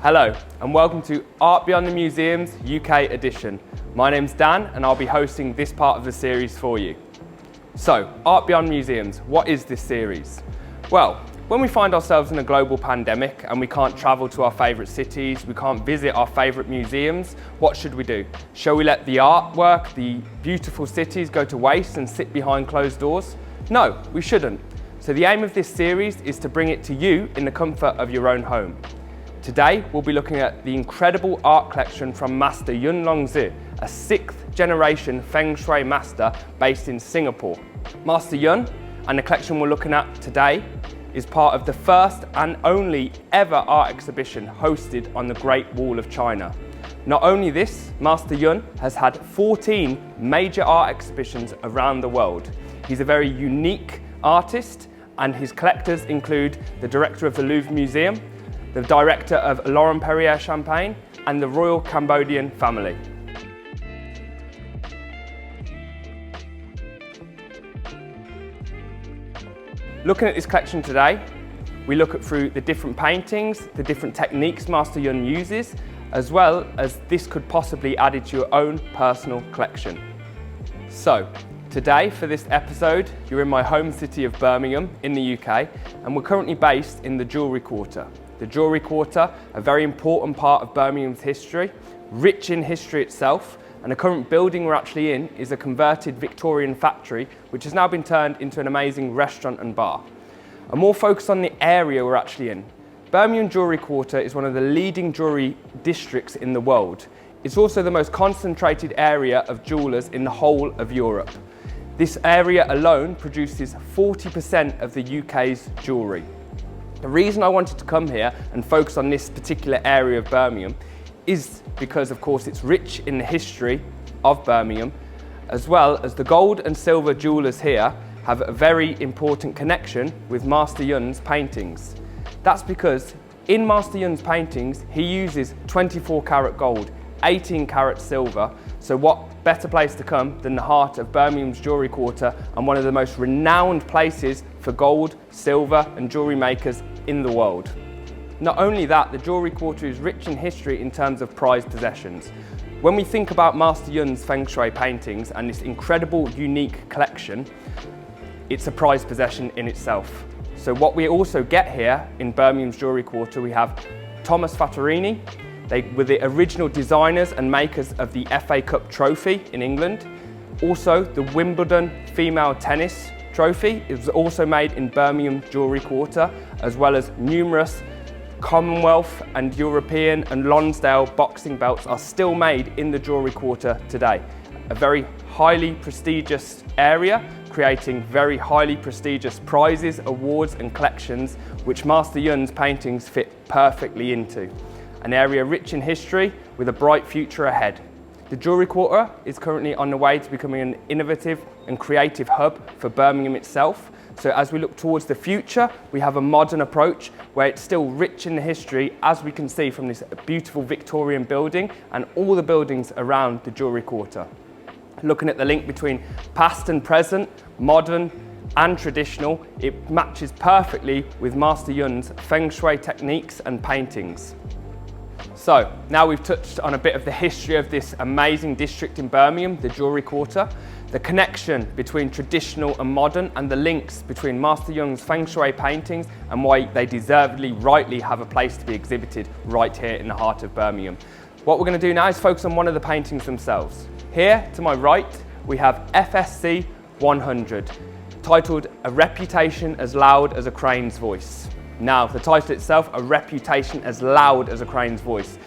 Hello and welcome to Art Beyond the Museum's UK edition. My name's Dan and I'll be hosting this part of the series for you. So, Art Beyond Museums, what is this series? Well, when we find ourselves in a global pandemic and we can't travel to our favourite cities, we can't visit our favourite museums, what should we do? Shall we let the artwork, the beautiful cities go to waste and sit behind closed doors? No, we shouldn't. So the aim of this series is to bring it to you in the comfort of your own home. Today, we'll be looking at the incredible art collection from Master Yun Longzi, a 6th generation Fengshui master based in Singapore. Master Yun and the collection we're looking at today is part of the first and only ever art exhibition hosted on the Great Wall of China. Not only this, Master Yun has had 14 major art exhibitions around the world. He's a very unique artist and his collectors include the director of the Louvre Museum, the director of laurent-perrier champagne and the Royal Cambodian family. Looking at this collection today, we look at through the different paintings, the different techniques Master Yun uses, as well as this could possibly add it to your own personal collection. So, today for this episode, you're in my home city of Birmingham in the UK, and we're currently based in the Jewellery Quarter. The Jewellery Quarter, a very important part of Birmingham's history, rich in history itself, and the current building we're actually in is a converted Victorian factory which has now been turned into an amazing restaurant and bar. And more focus on the area we're actually in. Birmingham Jewellery Quarter is one of the leading jewellery districts in the world. It's also the most concentrated area of jewellers in the whole of Europe. This area alone produces 40% of the UK's jewellery. The reason I wanted to come here and focus on this particular area of Birmingham is because, of course, it's rich in the history of Birmingham, as well as the gold and silver jewellers here have a very important connection with Master Yun's paintings. That's because in Master Yun's paintings, he uses 24 karat gold, 18 karat silver, so what better place to come than the heart of Birmingham's Jewellery Quarter and one of the most renowned places for gold, silver and jewellery makers in the world. Not only that, the Jewellery Quarter is rich in history in terms of prized possessions. When we think about Master Yun's Feng Shui paintings and this incredible, unique collection, it's a prized possession in itself. So what we also get here in Birmingham's Jewellery Quarter, we have Thomas Fattorini. They were the original designers and makers of the FA Cup trophy in England. Also, the Wimbledon female tennis trophy is also made in Birmingham Jewellery Quarter, as well as numerous Commonwealth and European and Lonsdale boxing belts are still made in the Jewellery Quarter today. A very highly prestigious area, creating very highly prestigious prizes, awards and collections, which Master Yun's paintings fit perfectly into. An area rich in history with a bright future ahead. The Jewellery Quarter is currently on the way to becoming an innovative and creative hub for Birmingham itself. So as we look towards the future, we have a modern approach where it's still rich in the history, as we can see from this beautiful Victorian building and all the buildings around the Jewellery Quarter. Looking at the link between past and present, modern and traditional, it matches perfectly with Master Yun's Feng Shui techniques and paintings. So, now we've touched on a bit of the history of this amazing district in Birmingham, the Jewellery Quarter, the connection between traditional and modern, and the links between Master Yun's Feng Shui paintings and why they deservedly, rightly have a place to be exhibited right here in the heart of Birmingham. What we're going to do now is focus on one of the paintings themselves. Here, to my right, we have FSC 100, titled A Reputation as Loud as a Crane's Voice. Now, the title itself, A Reputation as Loud as a Crane's Voice.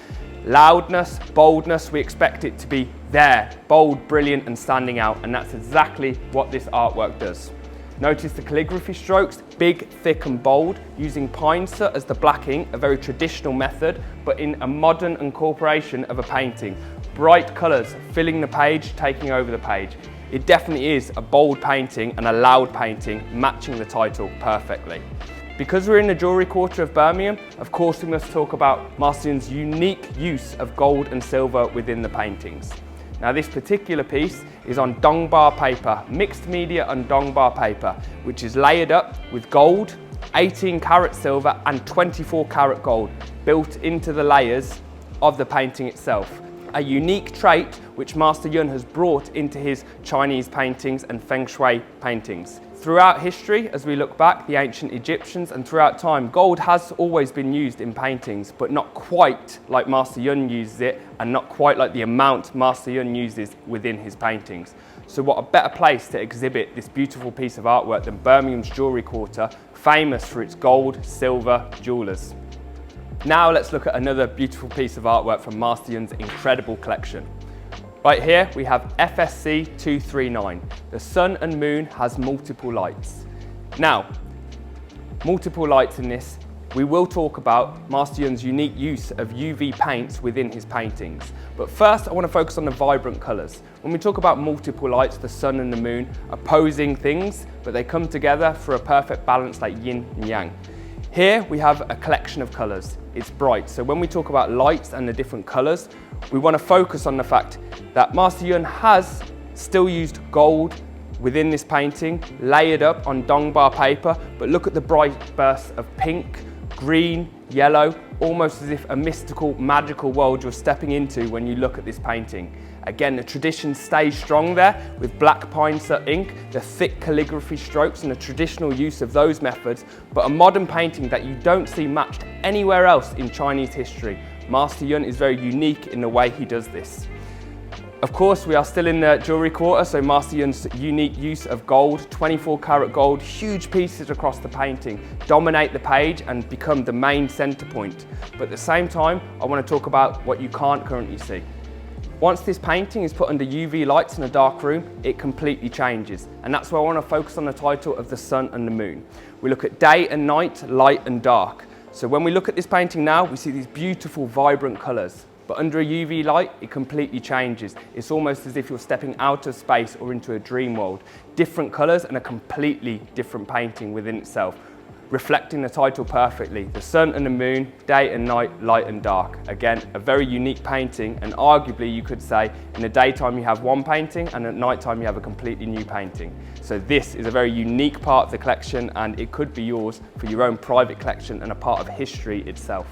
Loudness, boldness, we expect it to be there, bold, brilliant and standing out, and that's exactly what this artwork does. Notice the calligraphy strokes, big, thick and bold, using pine soot as the black ink, a very traditional method, but in a modern incorporation of a painting. Bright colours filling the page, taking over the page. It definitely is a bold painting and a loud painting, matching the title perfectly. Because we're in the Jewellery Quarter of Birmingham, of course we must talk about Master Yun's unique use of gold and silver within the paintings. Now this particular piece is on dongbar paper, mixed media and dongbar paper, which is layered up with gold, 18 karat silver and 24 karat gold. built into the layers of the painting itself. A unique trait which Master Yun has brought into his Chinese paintings and Fengshui paintings. Throughout history, as we look back, the ancient Egyptians, and throughout time, gold has always been used in paintings, but not quite like Master Yun uses it, and not quite like the amount Master Yun uses within his paintings. So what a better place to exhibit this beautiful piece of artwork than Birmingham's Jewellery Quarter, famous for its gold, silver jewellers. Now let's look at another beautiful piece of artwork from Master Yun's incredible collection. Right here we have FSC 239. The sun and moon has multiple lights. Now, multiple lights in this, we will talk about Master Yun's unique use of UV paints within his paintings. But first I want to focus on the vibrant colours. When we talk about multiple lights, the sun and the moon, opposing things, but they come together for a perfect balance like yin and yang. Here we have a collection of colours. It's bright, so when we talk about lights and the different colours, we want to focus on the fact that Master Yun has still used gold within this painting, layered up on dongbar paper, but look at the bright bursts of pink, green, yellow, almost as if a mystical, magical world you're stepping into when you look at this painting. Again, the tradition stays strong there with black pine ink, the thick calligraphy strokes and the traditional use of those methods, but a modern painting that you don't see matched anywhere else in Chinese history. Master Yun is very unique in the way he does this. Of course, we are still in the Jewellery Quarter, so Master Yun's unique use of gold, 24 karat gold, huge pieces across the painting, dominate the page and become the main centre point. But at the same time, I want to talk about what you can't currently see. Once this painting is put under UV lights in a dark room, it completely changes. And that's why I want to focus on the title of the sun and the moon. We look at day and night, light and dark. So when we look at this painting now, we see these beautiful, vibrant colours. But under a UV light, it completely changes. It's almost as if you're stepping out of space or into a dream world. Different colours and a completely different painting within itself, reflecting the title perfectly. The sun and the moon, day and night, light and dark. Again, a very unique painting, and arguably you could say in the daytime you have one painting and at night time you have a completely new painting. So this is a very unique part of the collection, and it could be yours for your own private collection and a part of history itself.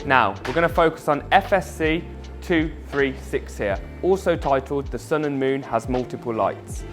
Now, we're going to focus on FSC 236 here, also titled The Sun and Moon Has Multiple Lights.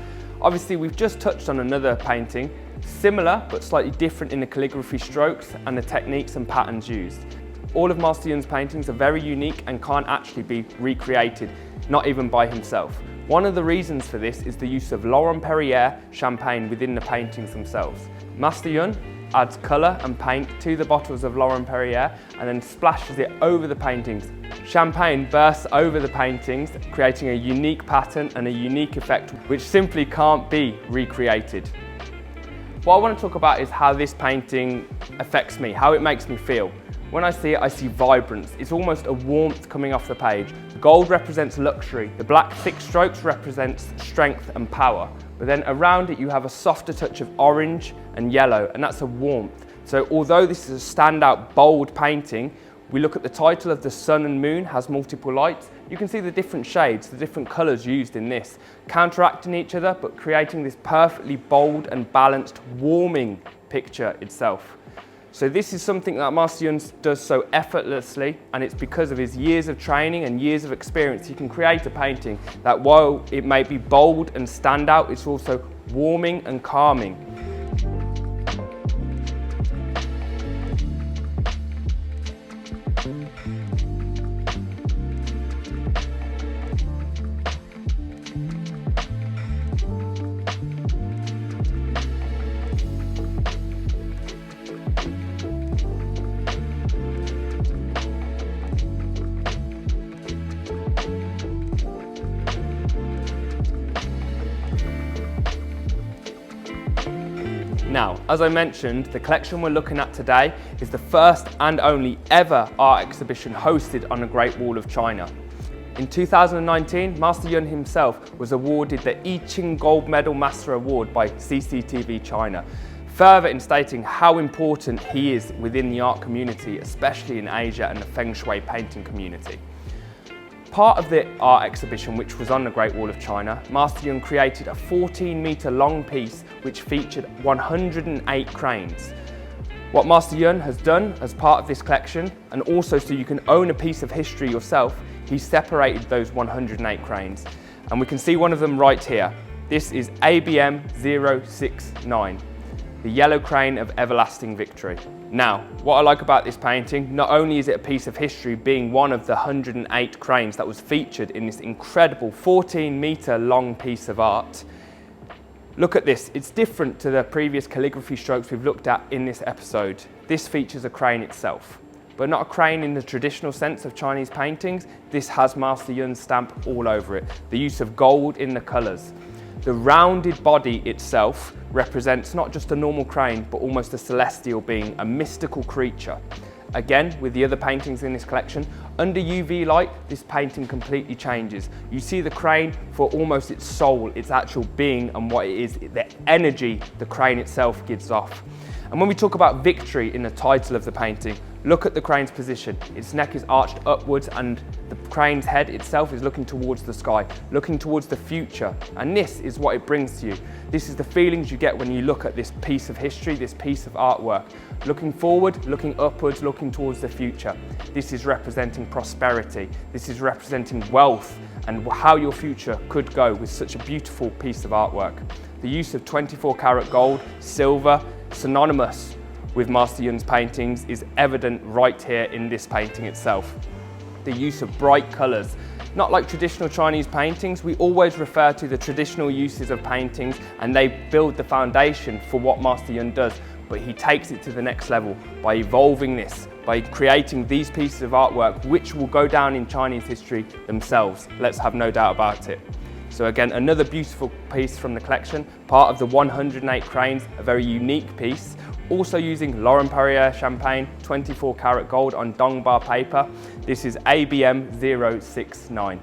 Obviously, we've just touched on another painting, similar but slightly different in the calligraphy strokes and the techniques and patterns used. All of Master Yun's paintings are very unique and can't actually be recreated, not even by himself. One of the reasons for this is the use of laurent-perrier champagne within the paintings themselves. Master Yun adds colour and paint to the bottles of laurent-perrier and then splashes it over the paintings. Champagne bursts over the paintings, creating a unique pattern and a unique effect which simply can't be recreated. What I want to talk about is how this painting affects me, how it makes me feel. When I see it, I see vibrance. It's almost a warmth coming off the page. The gold represents luxury. The black thick strokes represents strength and power. But then around it you have a softer touch of orange and yellow, and that's a warmth. So although this is a standout, bold painting, we look at the title of The Sun and Moon Has Multiple Lights. You can see the different shades, the different colours used in this, counteracting each other but creating this perfectly bold and balanced, warming picture itself. So this is something that Master Yun does so effortlessly, and it's because of his years of training and years of experience he can create a painting that, while it may be bold and stand out, it's also warming and calming. Now, as I mentioned, the collection we're looking at today is the first and only ever art exhibition hosted on the Great Wall of China. In 2019, Master Yun himself was awarded the I Ching Gold Medal Master Award by CCTV China further in stating how important he is within the art community, especially in Asia and the Fengshui painting community. Part of the art exhibition, which was on the Great Wall of China, Master Yun created a 14-metre long piece which featured 108 cranes. What Master Yun has done as part of this collection, and also so you can own a piece of history yourself, he separated those 108 cranes. And we can see one of them right here. This is ABM 069, the yellow crane of everlasting victory. Now, what I like about this painting, not only is it a piece of history being one of the 108 cranes that was featured in this incredible 14-metre long piece of art. Look at this, it's different to the previous calligraphy strokes we've looked at in this episode. This features a crane itself, but not a crane in the traditional sense of Chinese paintings. This has Master Yun's stamp all over it. The use of gold in the colours. The rounded body itself represents not just a normal crane, but almost a celestial being, a mystical creature. Again, with the other paintings in this collection, under UV light, this painting completely changes. You see the crane for almost its soul, its actual being and what it is, the energy the crane itself gives off. And when we talk about victory in the title of the painting, look at the crane's position. Its neck is arched upwards and the crane's head itself is looking towards the sky, looking towards the future. And this is what it brings to you. This is the feelings you get when you look at this piece of history, this piece of artwork. Looking forward, looking upwards, looking towards the future. This is representing prosperity. This is representing wealth and how your future could go with such a beautiful piece of artwork. The use of 24-karat gold, silver, synonymous with Master Yun's paintings, is evident right here in this painting itself. The use of bright colours. Not like traditional Chinese paintings, we always refer to the traditional uses of paintings and they build the foundation for what Master Yun does, but he takes it to the next level by evolving this, by creating these pieces of artwork which will go down in Chinese history themselves. Let's have no doubt about it. So again, another beautiful piece from the collection, part of the 108 cranes, a very unique piece. Also using laurent-perrier champagne, 24-karat gold on dongbar paper. This is ABM 069.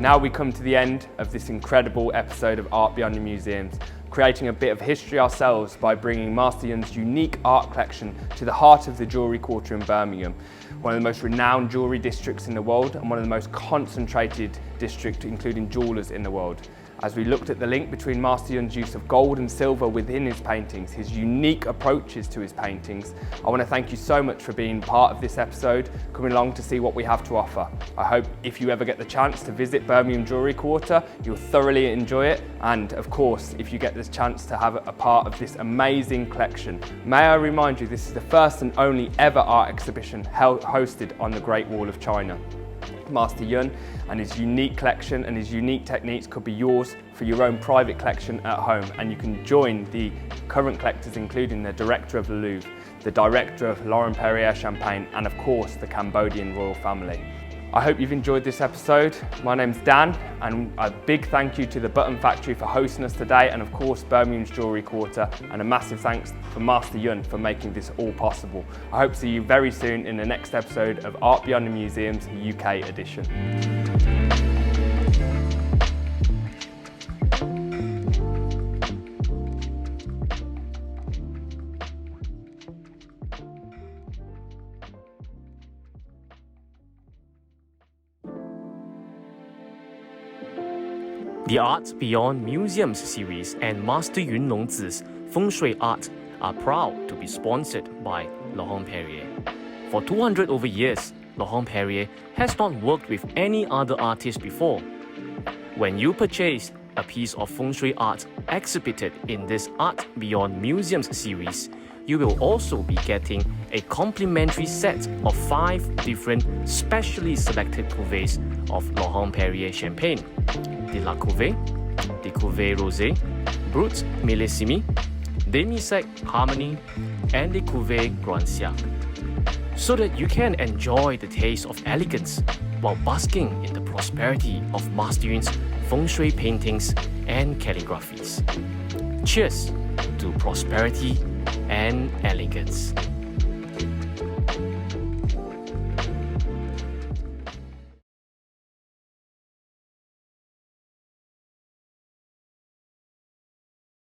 Now we come to the end of this incredible episode of Art Beyond the Museums, creating a bit of history ourselves by bringing Master Yun's unique art collection to the heart of the Jewellery Quarter in Birmingham, one of the most renowned jewellery districts in the world and one of the most concentrated districts including jewellers in the world. As we looked at the link between Master Yun's use of gold and silver within his paintings, his unique approaches to his paintings, I want to thank you so much for being part of this episode, coming along to see what we have to offer. I hope if you ever get the chance to visit Birmingham Jewellery Quarter, you'll thoroughly enjoy it, and of course, if you get this chance to have a part of this amazing collection. May I remind you, this is the first and only ever art exhibition hosted on the Great Wall of China. Master Yun and his unique collection and his unique techniques could be yours for your own private collection at home, and you can join the current collectors including the director of the Louvre, the director of laurent-perrier champagne and of course the Cambodian royal family. I hope you've enjoyed this episode. My name's Dan and a big thank you to the Button Factory for hosting us today, and of course Birmingham's Jewellery Quarter, and a massive thanks for Master Yun for making this all possible. I hope to see you very soon in the next episode of Art Beyond the Museums UK edition. The Art Beyond Museums series and Master Yun Longzi's Fengshui art are proud to be sponsored by laurent-perrier. For 200 over years, laurent-perrier has not worked with any other artist before. When you purchase a piece of Feng Shui art exhibited in this Art Beyond Museums series, you will also be getting a complimentary set of 5 different specially selected cuvées of laurent-perrier champagne: the La Cuvée, the Cuvée Rosé, Brut Millésime, Demi-Sec Harmony, and the Cuvée Grand Siècle. so that you can enjoy the taste of elegance while basking in the prosperity of Master Yun's feng shui paintings and calligraphies. Cheers to prosperity and elegance.